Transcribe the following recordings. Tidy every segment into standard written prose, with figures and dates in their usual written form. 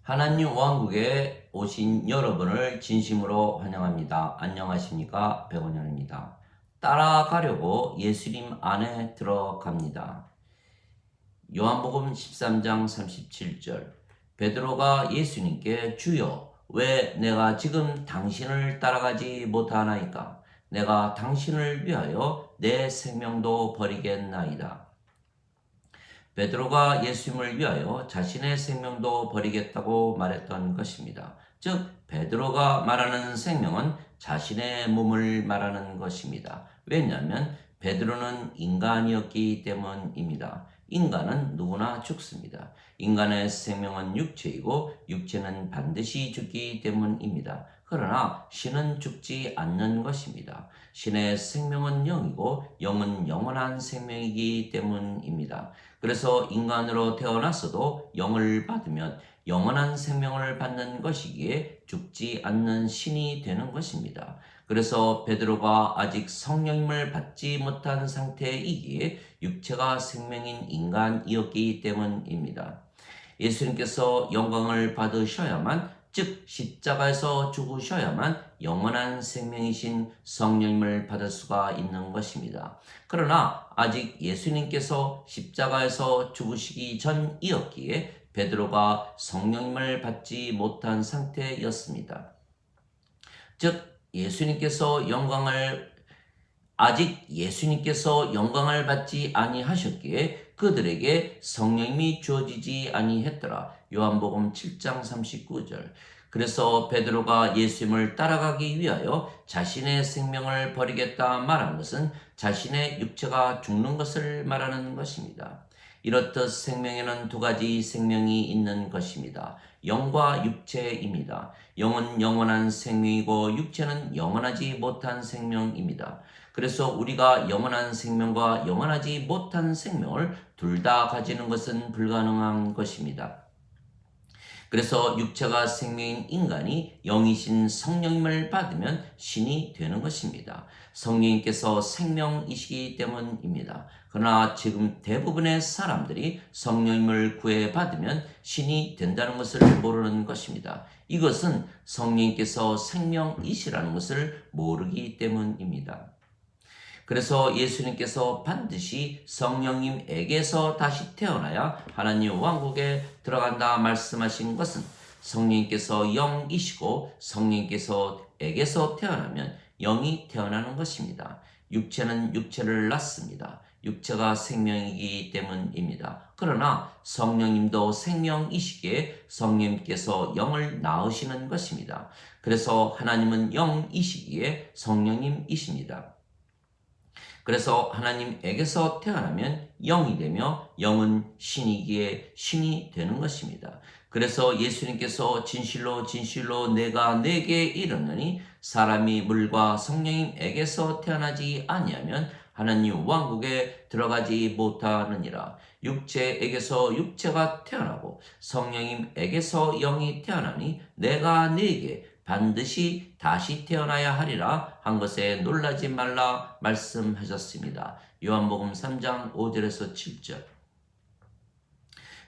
하나님 왕국에 오신 여러분을 진심으로 환영합니다. 안녕하십니까? 백원현입니다. 따라가려고 예수님 안에 들어갑니다. 요한복음 13장 37절 베드로가 예수님께 주여 왜 내가 지금 당신을 따라가지 못하나이까? 내가 당신을 위하여 내 생명도 버리겠나이다. 베드로가 예수님을 위하여 자신의 생명도 버리겠다고 말했던 것입니다. 즉 베드로가 말하는 생명은 자신의 몸을 말하는 것입니다. 왜냐하면 베드로는 인간이었기 때문입니다. 인간은 누구나 죽습니다. 인간의 생명은 육체이고 육체는 반드시 죽기 때문입니다. 그러나 신은 죽지 않는 것입니다. 신의 생명은 영이고 영은 영원한 생명이기 때문입니다. 그래서 인간으로 태어났어도 영을 받으면 영원한 생명을 받는 것이기에 죽지 않는 신이 되는 것입니다. 그래서 베드로가 아직 성령님을 받지 못한 상태이기에 육체가 생명인 인간이었기 때문입니다. 예수님께서 영광을 받으셔야만, 즉 십자가에서 죽으셔야만 영원한 생명이신 성령님을 받을 수가 있는 것입니다. 그러나 아직 예수님께서 십자가에서 죽으시기 전이었기에 베드로가 성령님을 받지 못한 상태였습니다. 즉 예수님께서 영광을 받지 아니하셨기에 그들에게 성령님이 주어지지 아니했더라. 요한복음 7장 39절. 그래서 베드로가 예수님을 따라가기 위하여 자신의 생명을 버리겠다 말한 것은 자신의 육체가 죽는 것을 말하는 것입니다. 이렇듯 생명에는 두 가지 생명이 있는 것입니다. 영과 육체입니다. 영은 영원한 생명이고 육체는 영원하지 못한 생명입니다. 그래서 우리가 영원한 생명과 영원하지 못한 생명을 둘 다 가지는 것은 불가능한 것입니다. 그래서 육체가 생명인 인간이 영이신 성령님을 받으면 신이 되는 것입니다. 성령님께서 생명이시기 때문입니다. 그러나 지금 대부분의 사람들이 성령님을 구해받으면 신이 된다는 것을 모르는 것입니다. 이것은 성령님께서 생명이시라는 것을 모르기 때문입니다. 그래서 예수님께서 반드시 성령님에게서 다시 태어나야 하나님 왕국에 들어간다 말씀하신 것은 성령님께서 영이시고 성령님께서에게서 태어나면 영이 태어나는 것입니다. 육체는 육체를 낳습니다. 육체가 생명이기 때문입니다. 그러나 성령님도 생명이시기에 성령님께서 영을 낳으시는 것입니다. 그래서 하나님은 영이시기에 성령님이십니다. 그래서 하나님에게서 태어나면 영이 되며 영은 신이기에 신이 되는 것입니다. 그래서 예수님께서 진실로 진실로 내가 네게 이르노니 사람이 물과 성령님에게서 태어나지 아니하면 하나님 왕국에 들어가지 못하느니라. 육체에게서 육체가 태어나고 성령님에게서 영이 태어나니 내가 네게 반드시 다시 태어나야 하리라 한 것에 놀라지 말라 말씀하셨습니다. 요한복음 3장 5절에서 7절.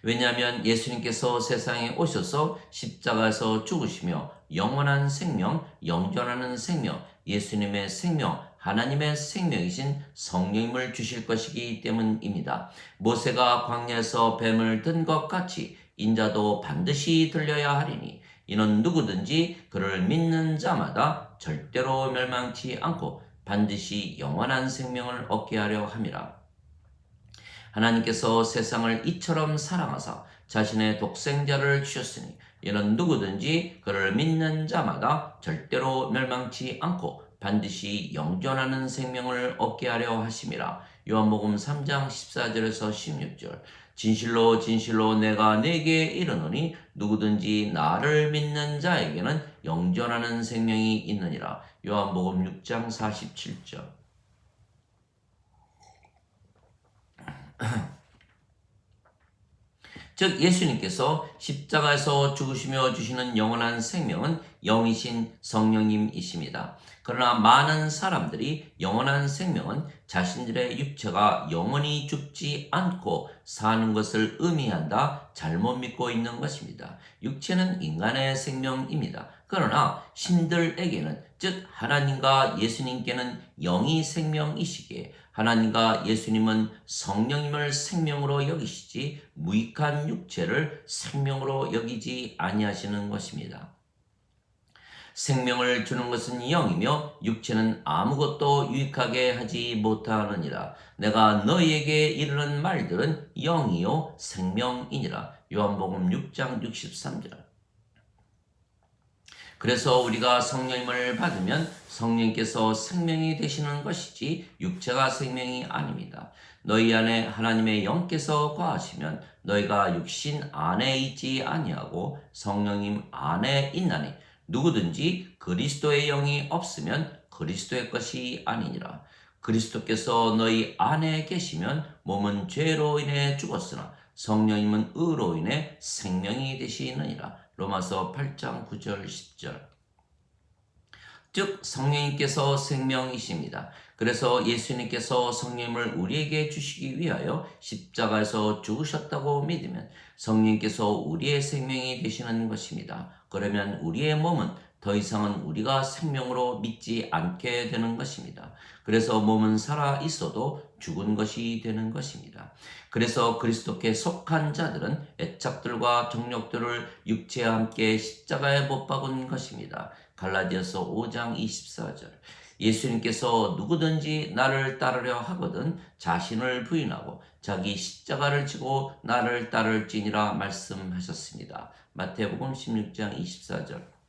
왜냐하면 예수님께서 세상에 오셔서 십자가에서 죽으시며 영원한 생명, 영존하는 생명, 예수님의 생명, 하나님의 생명이신 성령님을 주실 것이기 때문입니다. 모세가 광야에서 뱀을 든 것 같이 인자도 반드시 들려야 하리니 이는 누구든지 그를 믿는 자마다 절대로 멸망치 않고 반드시 영원한 생명을 얻게 하려 함이라. 하나님께서 세상을 이처럼 사랑하사 자신의 독생자를 주셨으니 이는 누구든지 그를 믿는 자마다 절대로 멸망치 않고 반드시 영존하는 생명을 얻게 하려 하심이라. 요한복음 3장 14절에서 16절. 진실로 진실로 내가 네게 이르노니 누구든지 나를 믿는 자에게는 영존하는 생명이 있느니라. 요한복음 6장 47절. 즉 예수님께서 십자가에서 죽으시며 주시는 영원한 생명은 영이신 성령님이십니다. 그러나 많은 사람들이 영원한 생명은 자신들의 육체가 영원히 죽지 않고 사는 것을 의미한다 잘못 믿고 있는 것입니다. 육체는 인간의 생명입니다. 그러나 신들에게는, 즉 하나님과 예수님께는 영이 생명이시기에 하나님과 예수님은 성령님을 생명으로 여기시지 무익한 육체를 생명으로 여기지 아니하시는 것입니다. 생명을 주는 것은 영이며 육체는 아무것도 유익하게 하지 못하느니라. 내가 너희에게 이르는 말들은 영이요 생명이니라. 요한복음 6장 63절. 그래서 우리가 성령님을 받으면 성령께서 생명이 되시는 것이지 육체가 생명이 아닙니다. 너희 안에 하나님의 영께서 거하시면 너희가 육신 안에 있지 아니하고 성령님 안에 있나니 누구든지 그리스도의 영이 없으면 그리스도의 것이 아니니라. 그리스도께서 너희 안에 계시면 몸은 죄로 인해 죽었으나 성령님은 의로 인해 생명이 되시느니라. 로마서 8장 9절 10절. 즉 성령님께서 생명이십니다. 그래서 예수님께서 성령님을 우리에게 주시기 위하여 십자가에서 죽으셨다고 믿으면 성령님께서 우리의 생명이 되시는 것입니다. 그러면 우리의 몸은 더 이상은 우리가 생명으로 믿지 않게 되는 것입니다. 그래서 몸은 살아 있어도 죽은 것이 되는 것입니다. 그래서 그리스도께 속한 자들은 애착들과 정욕들을 육체와 함께 십자가에 못 박은 것입니다. 갈라디아서 5장 24절. 예수님께서 누구든지 나를 따르려 하거든 자신을 부인하고 자기 십자가를 지고 나를 따를지니라 말씀하셨습니다. 마태복음 16장 24절.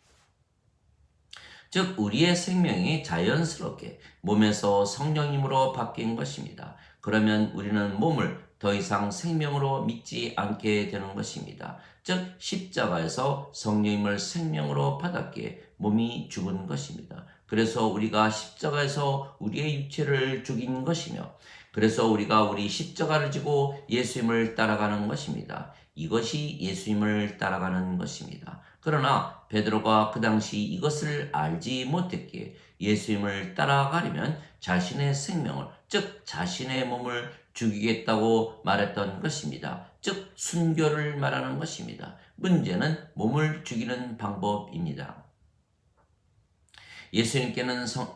즉 우리의 생명이 자연스럽게 몸에서 성령님으로 바뀐 것입니다. 그러면 우리는 몸을 더 이상 생명으로 믿지 않게 되는 것입니다. 즉 십자가에서 성령님을 생명으로 받았기에 몸이 죽은 것입니다. 그래서 우리가 십자가에서 우리의 육체를 죽인 것이며 그래서 우리가 우리 십자가를 지고 예수님을 따라가는 것입니다. 이것이 예수님을 따라가는 것입니다. 그러나 베드로가 그 당시 이것을 알지 못했기에 예수님을 따라가려면 자신의 생명을, 즉 자신의 몸을 죽이겠다고 말했던 것입니다. 즉 순교를 말하는 것입니다. 문제는 몸을 죽이는 방법입니다.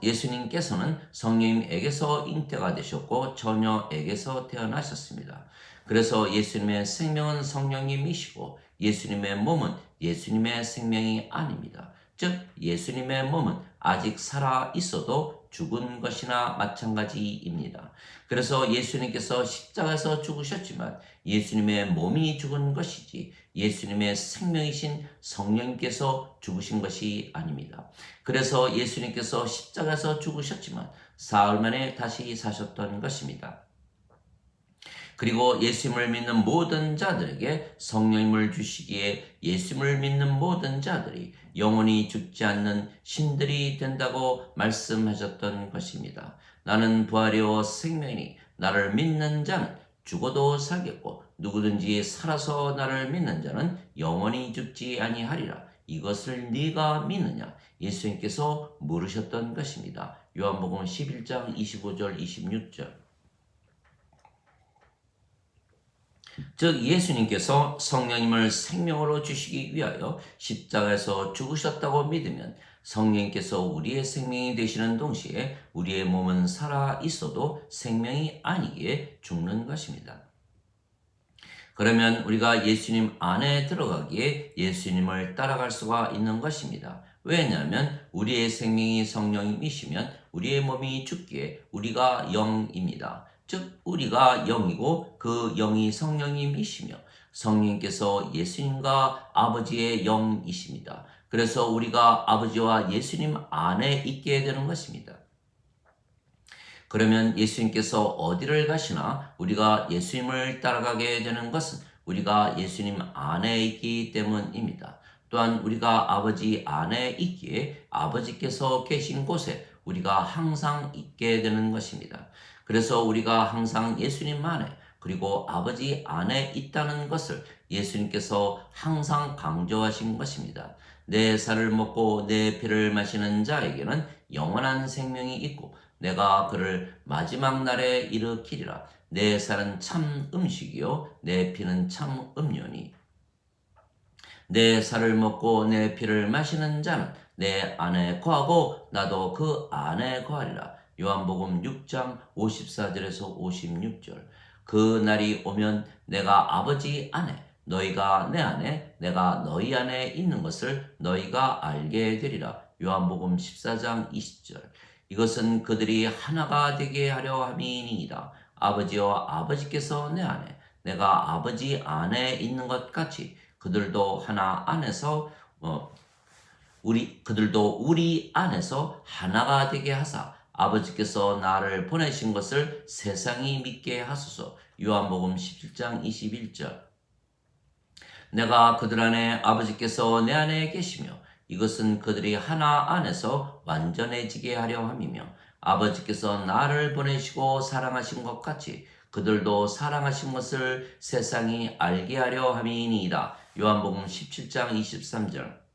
예수님께서는 성령님에게서 잉태가 되셨고 처녀에게서 태어나셨습니다. 그래서 예수님의 생명은 성령님이시고 예수님의 몸은 예수님의 생명이 아닙니다. 즉 예수님의 몸은 아직 살아 있어도 죽은 것이나 마찬가지입니다. 그래서 예수님께서 십자가에서 죽으셨지만 예수님의 몸이 죽은 것이지 예수님의 생명이신 성령님께서 죽으신 것이 아닙니다. 그래서 예수님께서 십자가에서 죽으셨지만 사흘 만에 다시 사셨던 것입니다. 그리고 예수님을 믿는 모든 자들에게 성령님을 주시기에 예수님을 믿는 모든 자들이 영원히 죽지 않는 신들이 된다고 말씀하셨던 것입니다. 나는 부활이요 생명이니 나를 믿는 자는 죽어도 살겠고 누구든지 살아서 나를 믿는 자는 영원히 죽지 아니하리라. 이것을 네가 믿느냐? 예수님께서 물으셨던 것입니다. 요한복음 11장 25절 26절. 즉 예수님께서 성령님을 생명으로 주시기 위하여 십자가에서 죽으셨다고 믿으면 성령님께서 우리의 생명이 되시는 동시에 우리의 몸은 살아 있어도 생명이 아니기에 죽는 것입니다. 그러면 우리가 예수님 안에 들어가기에 예수님을 따라갈 수가 있는 것입니다. 왜냐하면 우리의 생명이 성령님이시면 우리의 몸이 죽기에 우리가 영입니다. 즉 우리가 영이고 그 영이 성령님이시며 성령님께서 예수님과 아버지의 영이십니다. 그래서 우리가 아버지와 예수님 안에 있게 되는 것입니다. 그러면 예수님께서 어디를 가시나 우리가 예수님을 따라가게 되는 것은 우리가 예수님 안에 있기 때문입니다. 또한 우리가 아버지 안에 있기에 아버지께서 계신 곳에 우리가 항상 있게 되는 것입니다. 그래서 우리가 항상 예수님 안에, 그리고 아버지 안에 있다는 것을 예수님께서 항상 강조하신 것입니다. 내 살을 먹고 내 피를 마시는 자에게는 영원한 생명이 있고 내가 그를 마지막 날에 일으키리라. 내 살은 참 음식이요 내 피는 참 음료니 내 살을 먹고 내 피를 마시는 자는 내 안에 거하고 나도 그 안에 거하리라. 요한복음 6장 54절에서 56절. 그 날이 오면 내가 아버지 안에 너희가 내 안에 내가 너희 안에 있는 것을 너희가 알게 되리라. 요한복음 14장 20절. 이것은 그들이 하나가 되게 하려 함이니이다. 아버지와 아버지께서 내 안에 내가 아버지 안에 있는 것 같이 그들도 하나 안에서 그들도 우리 안에서 하나가 되게 하사 아버지께서 나를 보내신 것을 세상이 믿게 하소서. 요한복음 17장 21절. 내가 그들 안에 아버지께서 내 안에 계시며 이것은 그들이 하나 안에서 완전해지게 하려 함이며 아버지께서 나를 보내시고 사랑하신 것 같이 그들도 사랑하신 것을 세상이 알게 하려 함이니이다. 요한복음 17장 23절.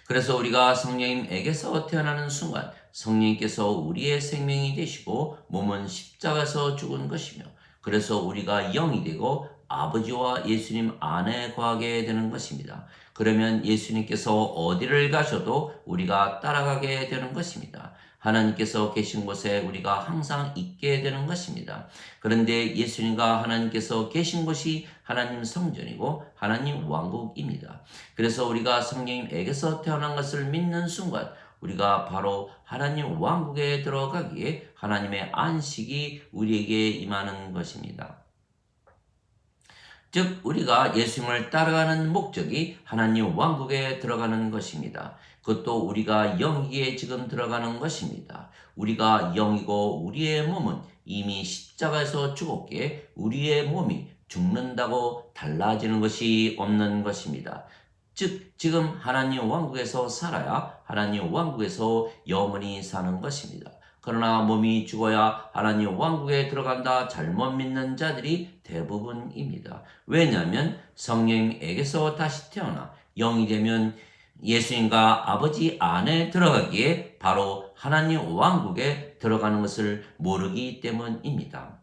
그래서 우리가 성령님에게서 태어나는 순간 성령님께서 우리의 생명이 되시고 몸은 십자가에서 죽은 것이며 그래서 우리가 영이 되고 아버지와 예수님 안에 거하게 되는 것입니다. 그러면 예수님께서 어디를 가셔도 우리가 따라가게 되는 것입니다. 하나님께서 계신 곳에 우리가 항상 있게 되는 것입니다. 그런데 예수님과 하나님께서 계신 곳이 하나님 성전이고 하나님 왕국입니다. 그래서 우리가 성령님에게서 태어난 것을 믿는 순간 우리가 바로 하나님 왕국에 들어가기에 하나님의 안식이 우리에게 임하는 것입니다. 즉 우리가 예수님을 따라가는 목적이 하나님 왕국에 들어가는 것입니다. 그것도 우리가 영이기에 지금 들어가는 것입니다. 우리가 영이고 우리의 몸은 이미 십자가에서 죽었기에 우리의 몸이 죽는다고 달라지는 것이 없는 것입니다. 즉 지금 하나님 왕국에서 살아야 하나님 왕국에서 영원히 사는 것입니다. 그러나 몸이 죽어야 하나님 왕국에 들어간다 잘못 믿는 자들이 대부분입니다. 왜냐하면 성령에게서 다시 태어나 영이 되면 예수님과 아버지 안에 들어가기에 바로 하나님 왕국에 들어가는 것을 모르기 때문입니다.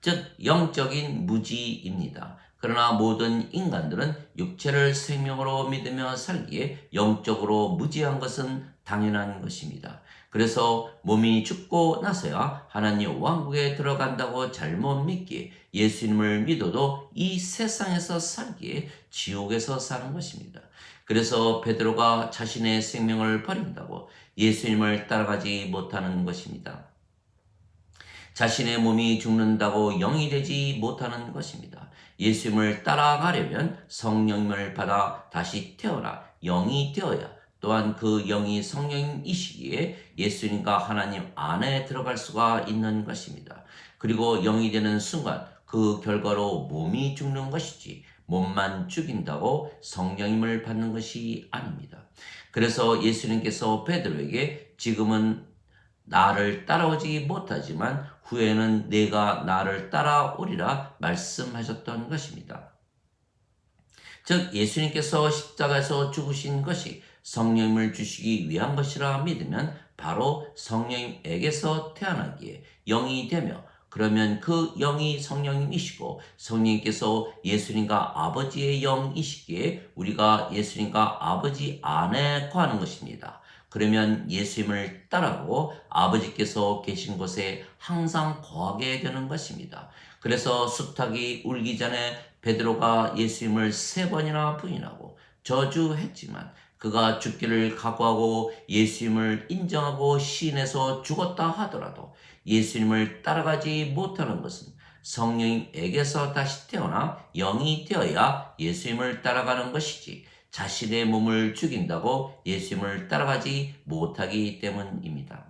즉 영적인 무지입니다. 그러나 모든 인간들은 육체를 생명으로 믿으며 살기에 영적으로 무지한 것은 당연한 것입니다. 그래서 몸이 죽고 나서야 하나님 왕국에 들어간다고 잘못 믿기에 예수님을 믿어도 이 세상에서 살기에 지옥에서 사는 것입니다. 그래서 베드로가 자신의 생명을 버린다고 예수님을 따라가지 못하는 것입니다. 자신의 몸이 죽는다고 영이 되지 못하는 것입니다. 예수님을 따라가려면 성령님을 받아 다시 태어나 영이 되어야 또한 그 영이 성령이시기에 예수님과 하나님 안에 들어갈 수가 있는 것입니다. 그리고 영이 되는 순간 그 결과로 몸이 죽는 것이지 몸만 죽인다고 성령님을 받는 것이 아닙니다. 그래서 예수님께서 베드로에게 지금은 나를 따라오지 못하지만 후에는 내가 나를 따라오리라 말씀하셨던 것입니다. 즉 예수님께서 십자가에서 죽으신 것이 성령님을 주시기 위한 것이라 믿으면 바로 성령님에게서 태어나기에 영이 되며 그러면 그 영이 성령님이시고 성령님께서 예수님과 아버지의 영이시기에 우리가 예수님과 아버지 안에 거하는 것입니다. 그러면 예수님을 따라고 아버지께서 계신 곳에 항상 거하게 되는 것입니다. 그래서 수탉이 울기 전에 베드로가 예수님을 3번이나 부인하고 저주했지만 그가 죽기를 각오하고 예수님을 인정하고 시인해서 죽었다 하더라도 예수님을 따라가지 못하는 것은 성령님에게서 다시 태어나 영이 되어야 예수님을 따라가는 것이지 자신의 몸을 죽인다고 예수님을 따라가지 못하기 때문입니다.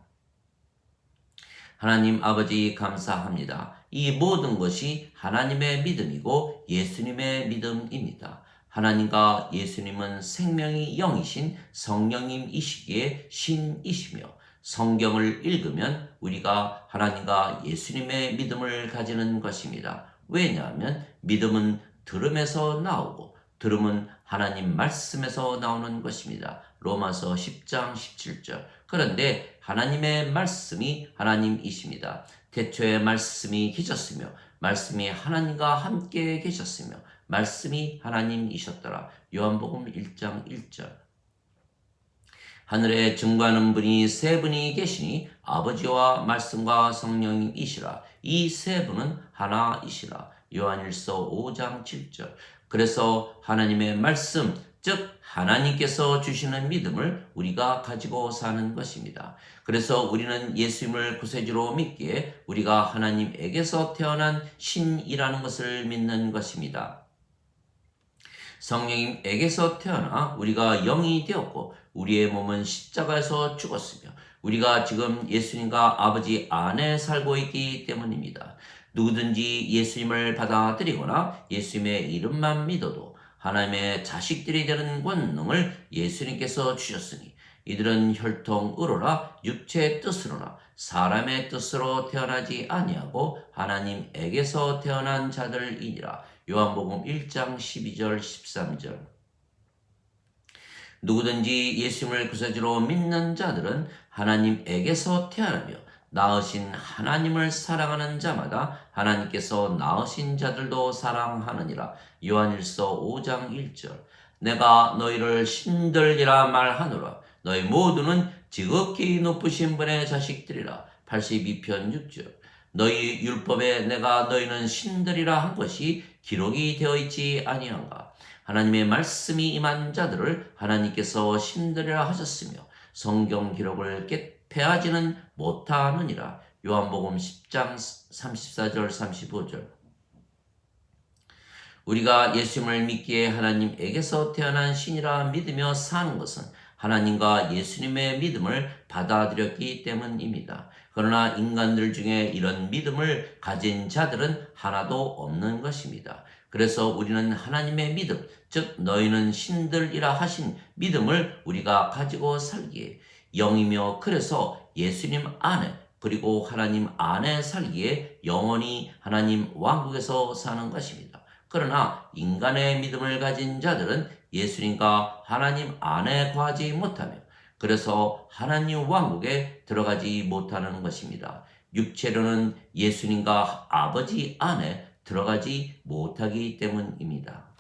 하나님 아버지 감사합니다. 이 모든 것이 하나님의 믿음이고 예수님의 믿음입니다. 하나님과 예수님은 생명이 영이신 성령님이시기에 신이시며 성경을 읽으면 우리가 하나님과 예수님의 믿음을 가지는 것입니다. 왜냐하면 믿음은 들음에서 나오고 들음은 하나님 말씀에서 나오는 것입니다. 로마서 10장 17절. 그런데 하나님의 말씀이 하나님이십니다. 태초에 말씀이 계셨으며 말씀이 하나님과 함께 계셨으며 말씀이 하나님이셨더라. 요한복음 1장 1절. 하늘에 증거하는 분이 세 분이 계시니 아버지와 말씀과 성령이시라. 이 세 분은 하나이시라. 요한일서 5장 7절. 그래서 하나님의 말씀, 즉 하나님께서 주시는 믿음을 우리가 가지고 사는 것입니다. 그래서 우리는 예수님을 구세주로 믿기에 우리가 하나님에게서 태어난 신이라는 것을 믿는 것입니다. 성령님에게서 태어나 우리가 영이 되었고 우리의 몸은 십자가에서 죽었으며 우리가 지금 예수님과 아버지 안에 살고 있기 때문입니다. 누구든지 예수님을 받아들이거나 예수님의 이름만 믿어도 하나님의 자식들이 되는 권능을 예수님께서 주셨으니 이들은 혈통으로나 육체의 뜻으로나 사람의 뜻으로 태어나지 아니하고 하나님에게서 태어난 자들이니라. 요한복음 1장 12절 13절. 누구든지 예수님을 구세주로 믿는 자들은 하나님에게서 태어나며 낳으신 하나님을 사랑하는 자마다 하나님께서 낳으신 자들도 사랑하느니라. 요한일서 5장 1절. 내가 너희를 신들이라 말하노라. 너희 모두는 지극히 높으신 분의 자식들이라. 82편 6절. 너희 율법에 내가 너희는 신들이라 한 것이 기록이 되어 있지 아니한가. 하나님의 말씀이 임한 자들을 하나님께서 신들이라 하셨으며 성경 기록을 폐하지는 못하느니라. 요한복음 10장 34절 35절. 우리가 예수님을 믿기에 하나님에게서 태어난 신이라 믿으며 사는 것은 하나님과 예수님의 믿음을 받아들였기 때문입니다. 그러나 인간들 중에 이런 믿음을 가진 자들은 하나도 없는 것입니다. 그래서 우리는 하나님의 믿음, 즉 너희는 신들이라 하신 믿음을 우리가 가지고 살기에 영이며 그래서 예수님 안에 그리고 하나님 안에 살기에 영원히 하나님 왕국에서 사는 것입니다. 그러나 인간의 믿음을 가진 자들은 예수님과 하나님 안에 거하지 못하며 그래서 하나님 왕국에 들어가지 못하는 것입니다. 육체로는 예수님과 아버지 안에 들어가지 못하기 때문입니다.